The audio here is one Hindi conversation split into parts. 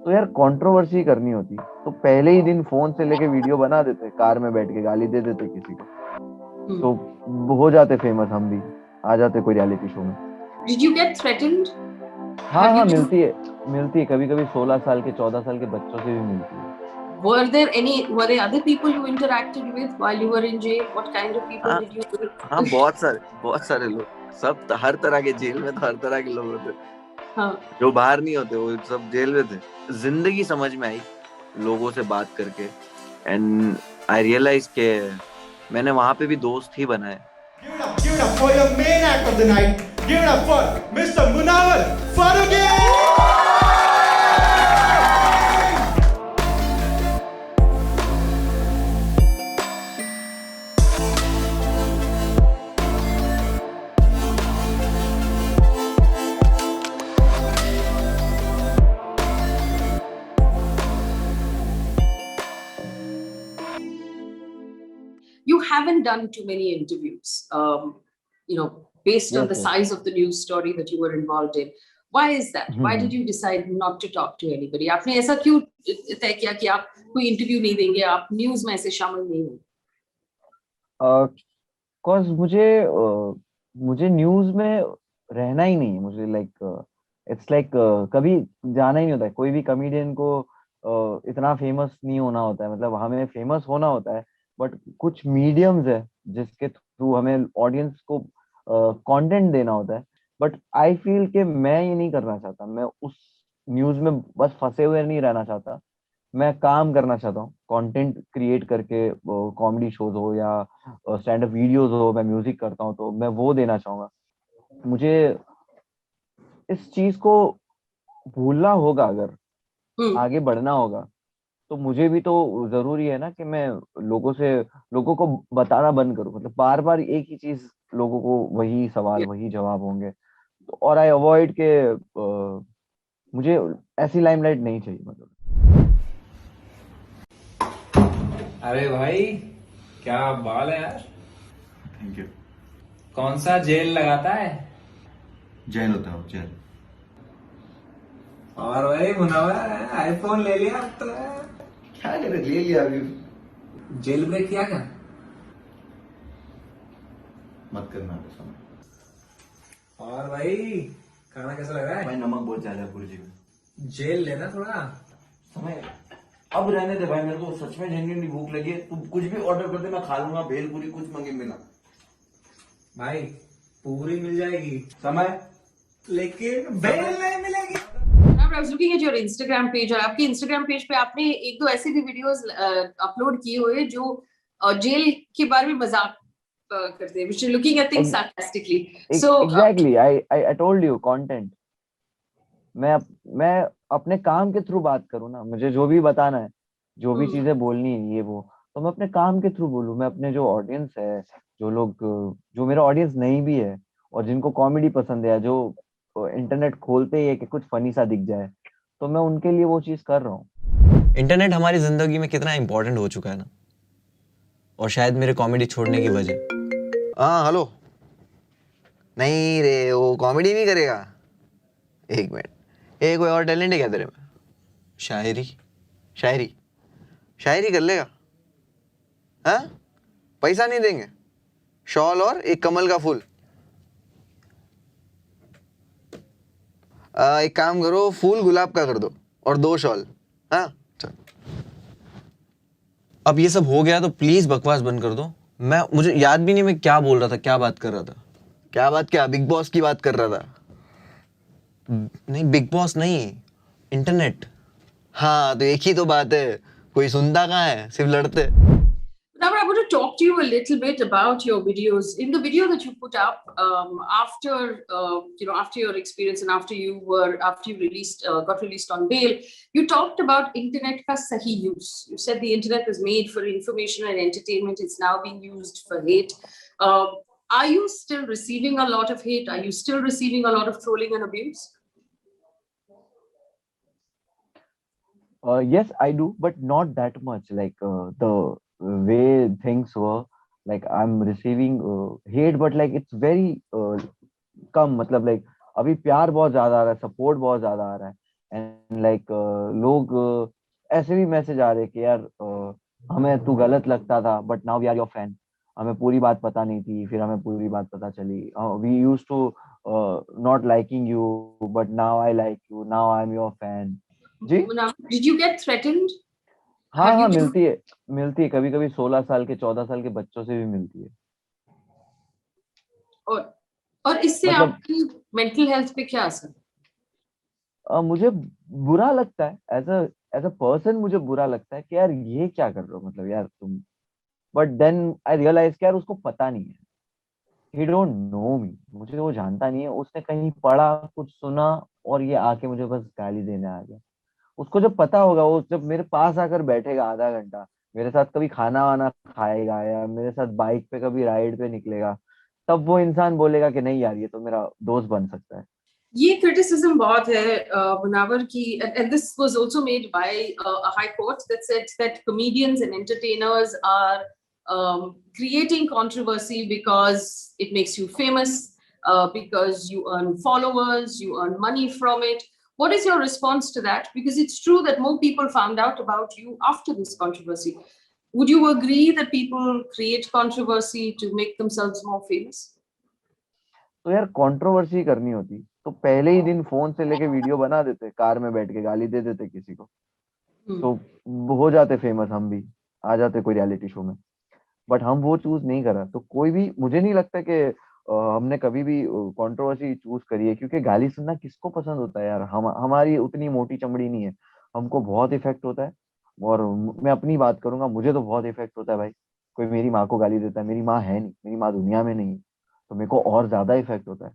तो यार कंट्रोवर्सी करनी होती तो पहले ही दिन फोन से लेके वीडियो बना देते, कार में बैठ के गाली दे देते किसी को, तो हो जाते फेमस, हम भी आ जाते कोई रियलिटी शो में। Did you get threatened? हाँ Have हाँ, you? मिलती है कभी कभी, 16 साल के 14 साल के बच्चों से भी मिलती है। Were there other people you interacted with while you were in jail? What kind of people हाँ did you हाँ, meet? बहुत सारे लोग, सब हर तरह के, जेल में तो हर तरह के लोग होते, हाँ. जो बाहर नहीं होते वो सब जेल में थे। जिंदगी समझ में आई लोगों से बात करके, एंड आई रियलाइज के मैंने वहां पे भी दोस्त ही बनाए। Give it up for your main act of the night. Give it up for Mr. Munawar Farooqi. You haven't done too many interviews, based on Yes, the yes. size of the news story that you were involved in. Why is that? Why did you decide not to talk to anybody? आपने ऐसा क्यों तय किया कि आप कोई इंटरव्यू नहीं देंगे, आप न्यूज में ऐसे शामिल नहीं होंगे? कॉज मुझे न्यूज में रहना ही नहीं है, मुझे लाइक इट्स लाइक कभी जाना ही नहीं होता है। कोई भी कॉमेडियन को इतना फेमस नहीं होना होता है, मतलब हमें फेमस होना होता है, बट कुछ मीडियम्स है जिसके थ्रू हमें ऑडियंस को कंटेंट देना होता है। बट आई फील कि मैं ये नहीं करना चाहता, मैं उस न्यूज में बस फंसे हुए नहीं रहना चाहता, मैं काम करना चाहता हूँ कंटेंट क्रिएट करके। कॉमेडी शोज हो या स्टैंड अप वीडियोस हो, मैं म्यूजिक करता हूँ तो मैं वो देना चाहूंगा। मुझे इस चीज को भूलना होगा, अगर आगे बढ़ना होगा तो मुझे भी तो जरूरी है ना कि मैं लोगों को बताना बंद करूं। मतलब बार बार एक ही चीज, लोगों को वही सवाल वही जवाब होंगे, तो और आई अवॉइड के मुझे ऐसी लाइमलाइट नहीं चाहिए। मतलब अरे भाई, क्या बाल है यार। Thank you. कौन सा जेल लगाता है? जैन होता हूँ, जैन। और भाई मुनव्वर, आईफोन ले लिया अब तो। क्या करे, ले लिया अभी। जेल ब्रेक किया क्या? मत करना समय। और भाई खाना कैसा लग रहा है? भाई नमक बहुत ज्यादा है पुर्जी में। जेल लेना थोड़ा समय अब रहने दे भाई, मेरे को सच में जेन्युइनली भूख लगी है। तू कुछ भी ऑर्डर कर दे, मैं खा लूंगा। भेल पूरी कुछ मंगे मिला भाई, पूरी मिल जाएगी समय, लेकिन भेल नहीं मिलेगी। I was looking at your Instagram page, और आपके Instagram page पे आपने एक दो ऐसे भी वीडियोस अपलोड किए हुए जो जेल के बारे में मजाक करते हैं, which are looking at things sarcastically. So exactly, I told you content. मैं अपने काम के थ्रू बात करूँ ना, मुझे जो भी बताना है, जो भी चीजें बोलनी है ये वो, तो मैं अपने काम के थ्रू बोलूँ। मैं अपने जो ऑडियंस है, जो लोग, जो मेरा ऑडियंस नहीं भी है और जिनको कॉमेडी पसंद है, जो इंटरनेट खोलते ही है कि कुछ फनी सा दिख जाए, तो मैं उनके लिए वो चीज कर रहा हूँ। इंटरनेट हमारी जिंदगी में कितना इंपॉर्टेंट हो चुका है ना, और शायद मेरे कॉमेडी छोड़ने की वजह। हाँ हेलो, नहीं रे वो कॉमेडी नहीं करेगा। एक मिनट, कोई और टैलेंट है क्या तेरे में? शायरी। शायरी? शायरी कर लेगा? हाँ, पैसा नहीं देंगे, शॉल और एक कमल का फूल। एक काम करो, फूल गुलाब का कर दो और 2 शॉल। हाँ चल। अब ये सब हो गया तो प्लीज बकवास बंद कर दो। मुझे याद भी नहीं मैं क्या बोल रहा था, क्या बात कर रहा था। क्या बिग बॉस की बात कर रहा था? नहीं, बिग बॉस नहीं, इंटरनेट। हाँ तो एक ही तो बात है, कोई सुनता कहाँ है, सिर्फ लड़ते। now I want to talk to you a little bit about your videos. In the video that you put up after after your experience and after you got released on bail, you talked about internet ka sahi use. You said the internet was made for information and entertainment. It's now being used for hate. Are you still receiving a lot of hate? Are you still receiving a lot of trolling and abuse? Yes, I do, but not that much. Like the way things were, like I'm receiving hate, but like it's very कम। मतलब like अभी प्यार बहुत ज्यादा आ रहा है, सपोर्ट बहुत ज्यादा आ रहा है, एंड लाइक लोग ऐसे भी मैसेज आ रहे कि यार हमें तू गलत लगता था but now we are your fan, हमें पूरी बात पता नहीं थी फिर हमें पूरी बात पता चली, we used to not liking you but now I like you, now I am your fan. जी Munawar, did you get threatened? हाँ Have हाँ, you been? मिलती है कभी कभी, 16 साल के 14 साल के बच्चों से भी मिलती है। और इससे मतलब आपकी मेंटल हेल्थ पे क्या असर? मुझे बुरा लगता है, एज अ पर्सन मुझे बुरा लगता है कि यार ये क्या कर रहे हो, मतलब यार तुम। बट देन आई रियलाइज कि यार उसको पता नहीं है, ही डोंट नो मी, मुझे वो जानता नहीं है, उसने कहीं पढ़ा कुछ सुना और ये आके मुझे बस गाली देने आ गया। उसको जब पता होगा, वो जब मेरे पास आकर बैठेगा आधा घंटा, मेरे साथ कभी खाना वाना खाएगा या मेरे साथ बाइक पे कभी राइड पे निकलेगा, तब वो इंसान बोलेगा कि नहीं यार ये तो मेरा दोस्त बन सकता है। ये criticism बहुत है मुनावर की, and this was also made by a high court that said that comedians and entertainers are creating controversy because it makes you famous, because you earn followers, you earn money from it. What is your response to that? Because it's true that more people found out about you after this controversy. Would you agree that people create controversy to make themselves more famous? तो यार कंट्रोवर्सी करनी होती तो पहले ही दिन फोन से लेके वीडियो बना देते, कार में बैठ के गाली दे देते किसी को, तो हो जाते फेमस, हम भी आ जाते कोई रियलिटी शो में। बट हम वो चूज नहीं करा, तो कोई भी, मुझे नहीं लगता कि हमने कभी भी कंट्रोवर्सी चूज करी है, क्योंकि गाली सुनना किसको पसंद होता है यार, हमारी उतनी मोटी चमड़ी नहीं है, हमको बहुत इफेक्ट होता है। और मैं अपनी बात करूंगा, मुझे तो बहुत इफेक्ट होता है भाई। कोई मेरी माँ को गाली देता है, मेरी माँ है नहीं, मेरी माँ दुनिया में नहीं है, तो मेरे को और ज्यादा इफेक्ट होता है,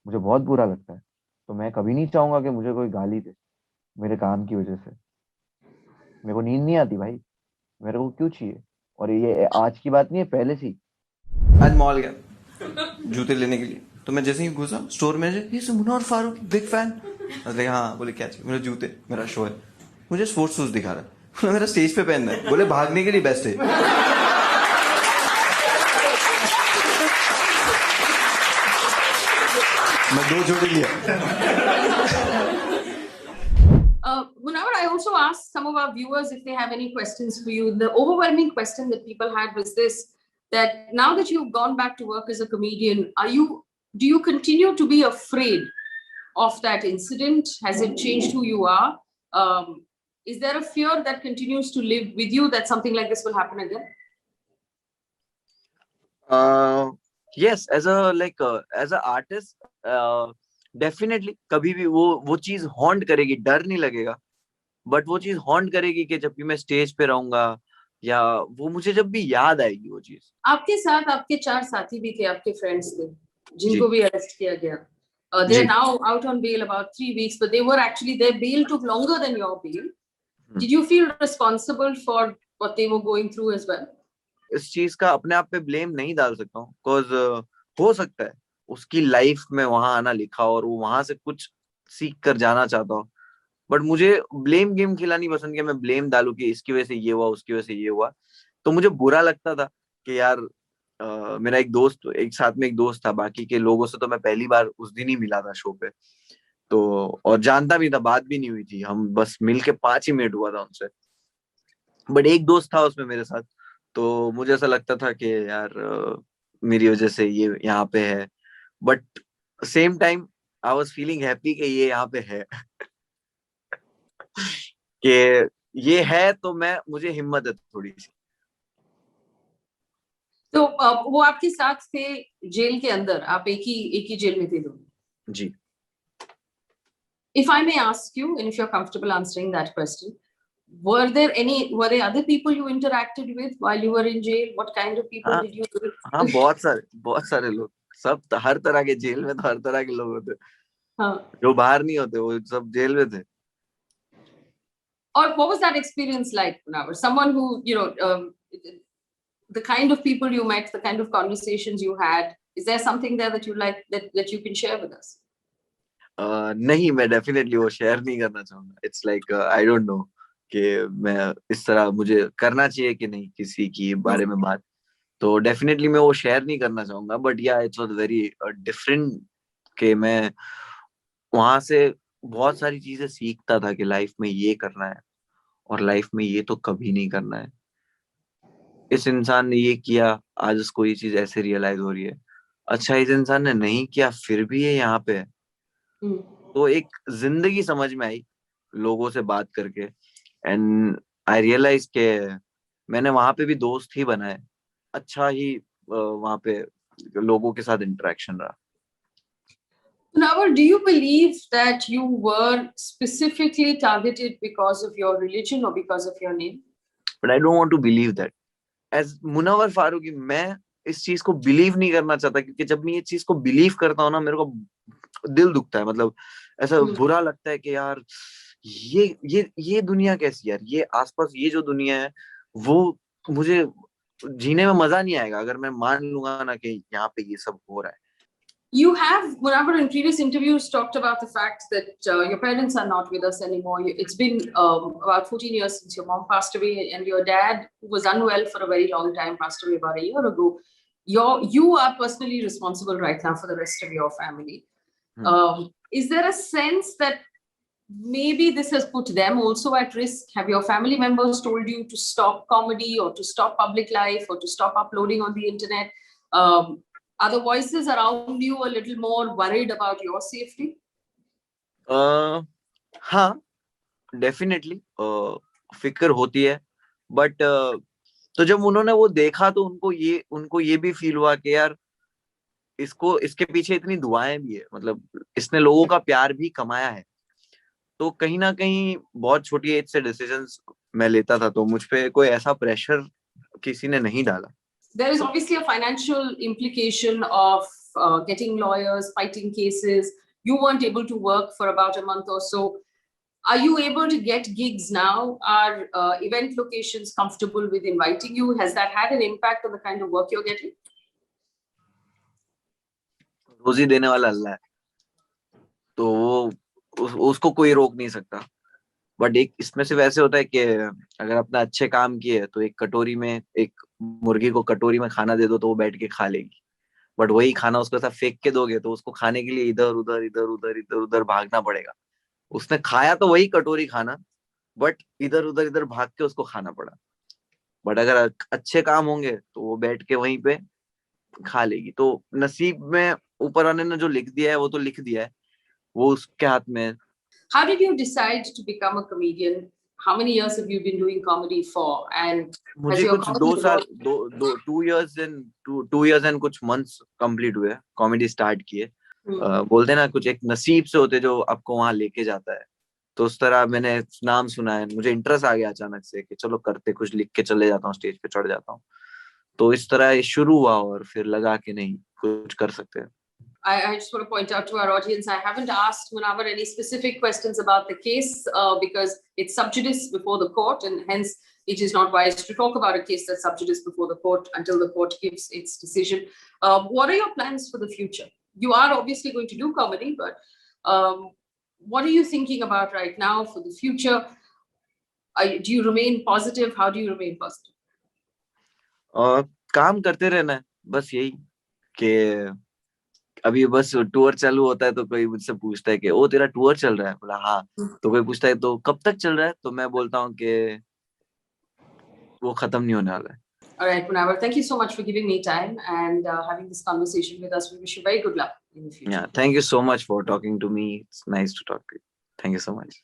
मुझे बहुत बुरा लगता है। तो मैं कभी नहीं चाहूंगा कि मुझे कोई गाली दे मेरे काम की वजह से। मेरे को नींद नहीं आती भाई, मेरे को क्यों चाहिए? और ये आज की बात नहीं है, पहले से ही। आज मॉल गया जूते लेने के लिए, तो मैं जैसे ही घुसा स्टोर में, ये मुन्ना और फारूक बिग फैन। बोले हाँ, बोले क्या चाहिए? मेरे जूते, मेरा शो है, मुझे स्पोर्ट्स शूज दिखा रहा है, बोले मेरा स्टेज पे पहनना है, बोले भागने के लिए बेस्ट है। मैं 2 जोड़ी लिया। Munawar, I also asked some of our viewers if they have any questions for you. The overwhelming question that people had was this: that now that you've gone back to work as a comedian, do you continue to be afraid of that incident? Has it changed who you are? Is there a fear that continues to live with you that something like this will happen again? Yes, as a artist, definitely कभी भी वो चीज हॉन्ट करेगी, डर नहीं लगेगा, बट वो चीज हॉन्ट करेगी कि जब भी मैं स्टेज पे रहूंगा या वो मुझे जब भी याद आएगी वो चीज। आपके साथ आपके 4 साथी भी थे, आपके फ्रेंड्स थे, जी जिनको भी अरेस्ट किया गया। They are ji now out on bail about 3 weeks, but they were actually, their bail took longer than your bail. Did you feel responsible for what they were going through as well? इस चीज का अपने आप पे ब्लेम नहीं डाल सकता हूँ, बिकॉज हो सकता है उसकी लाइफ में वहां आना लिखा और वो वहां से कुछ सीख कर जाना चाहता हो, बट मुझे ब्लेम गेम खिलानी पसंद, कि मैं ब्लेम डालू कि इसकी वजह से ये हुआ, उसकी वजह से ये हुआ। तो मुझे बुरा लगता था कि यार मेरा एक साथ में एक दोस्त था, बाकी के लोगों से तो मैं पहली बार उस दिन ही मिला था शो पे, तो और जानता भी था, बात भी नहीं हुई थी, हम बस मिल के 5 ही मिनट हुआ था उनसे, बट एक दोस्त था उसमें मेरे साथ, तो मुझे ऐसा लगता था कि यार मेरी वजह से ये यहाँ पे है, but same time I was feeling happy कि ये यहाँ पे है कि ये है, तो मुझे हिम्मत है थोड़ी सी। तो वो आपके साथ थे जेल के अंदर, आप एक ही जेल में थे दोनों? जी। If I may ask you, and if you're comfortable answering that question, were there other people you interacted with while you were in jail? What kind of people did you meet? हाँ, बहुत सारे लोग, सब हर तरह के, जेल में तो हर तरह के लोग होते, हाँ। जो बाहर नहीं होते वो सब जेल में थे। Or what was that experience like, Munawar? Someone who, the kind of people you met, the kind of conversations you had, is there something there that you like that you can share with us? नहीं, मैं डेफिनेटली वो शेयर नहीं करना चाहूंगा। It's like I don't know कि मैं इस तरह मुझे करना चाहिए कि नहीं किसी की बारे में बात, तो डेफिनेटली मैं वो शेयर नहीं करना चाहूंगा। बट या इट्स वाज वेरी डिफरेंट कि मैं वहां से बहुत सारी चीजें सीखता था कि लाइफ में ये करना है और लाइफ में ये तो कभी नहीं करना है। इस इंसान ने ये किया, आज उसको ये चीज ऐसे रियलाइज हो रही है। अच्छा, इस इंसान ने नहीं किया फिर भी ये यहाँ पे है। Hmm. तो एक जिंदगी समझ में आई लोगों से बात करके, एंड आई रियलाइज के मैंने वहां पे भी दोस्त ही बनाए, अच्छा ही वहां पे लोगों के साथ इंटरेक्शन रहा। Now, do you believe that you were specifically targeted because of your religion or because of your name? But I don't want to believe that as Munawar Faruqui. मैं इस चीज को बिलीव नहीं करना चाहता, क्योंकि जब मैं ये चीज को बिलीव करता हूँ ना, मेरे को दिल दुखता है। मतलब ऐसा बुरा लगता है कि यार ये दुनिया कैसी, यार ये आसपास ये जो दुनिया है वो मुझे जीने में मजा नहीं आएगा अगर मैं मान लूंगा ना कि यहाँ पे ये सब हो रहा है। You have, whenever in previous interviews, talked about the fact that your parents are not with us anymore. It's been about 14 years since your mom passed away, and your dad, who was unwell for a very long time, passed away about a year ago. You are personally responsible right now for the rest of your family. Is there a sense that maybe this has put them also at risk? Have your family members told you to stop comedy or to stop public life or to stop uploading on the internet? Are the voices around you a little more worried about your safety? हाँ, डेफिनेटली फिक्र होती है, बट तो जब उन्होंने वो देखा तो उनको ये भी फील हुआ कि यार इसके पीछे इतनी दुआएं भी है, मतलब इसने लोगों का प्यार भी कमाया है। तो कहीं ना कहीं बहुत छोटी एज से डिसीजंस मैं लेता था, तो मुझ पे कोई ऐसा प्रेशर किसी ने नहीं डाला। There is obviously a financial implication of getting lawyers, fighting cases. You weren't able to work for about a month or so. Are you able to get gigs now? Are event locations comfortable with inviting you? Has that had an impact on the kind of work you're getting? रोजी देने वाला अल्लाह है, तो वो उसको कोई रोक नहीं सकता। बट एक इसमें से वैसे होता है कि अगर अपना अच्छे काम किए तो एक मुर्गी को कटोरी में खाना दे दो तो वो बैठ के खा लेगी, बट वही खाना उसको ऐसा फेंक के दोगे तो उसको खाने के लिए इधर उधर भागना पड़ेगा। उसने खाया तो वही कटोरी खाना, बट इधर भाग के उसको खाना पड़ा। बट अगर अच्छे काम होंगे तो वो बैठ के वहीं पे खा लेगी। तो नसीब में ऊपर वाले ने जो लिख दिया है वो तो लिख दिया है, वो उसके हाथ में है। How did you decide to become a comedian? How many years have you been doing comedy for? And मुझे कुछ 2 years and कुछ months कंप्लीट हुए कॉमेडी स्टार्ट किए। बोलते ना कुछ एक नसीब से होते जो आपको वहां लेके जाता है, तो उस तरह मैंने नाम सुना है, मुझे इंटरेस्ट आ गया अचानक से कि चलो करते, कुछ लिख के चले जाता हूँ, स्टेज पे चढ़ जाता हूँ। तो इस तरह ये शुरू हुआ और फिर लगा कि नहीं कुछ कर सकते हैं। I just want to point out to our audience, I haven't asked Munawar any specific questions about the case because it's sub judice before the court, and hence it is not wise to talk about a case that's sub judice before the court until the court gives its decision. What are your plans for the future? You are obviously going to do comedy, but what are you thinking about right now for the future? Do you remain positive? How do you remain positive? काम करते रहना है, बस यही कि अभी बस टूर चालू होता है तो कोई मुझसे पूछता है कि ओ तेरा टूर चल रहा है, बोला हाँ, तो कोई पूछता है तो कब तक चल रहा है, तो मैं बोलता हूँ कि वो खत्म नहीं होने वाला है। All right, Munawar, thank you so much for giving me time and having this conversation with us. We wish you very good luck in the future. Yeah, thank you so much for talking to me. It's nice to talk to you. Thank you so much.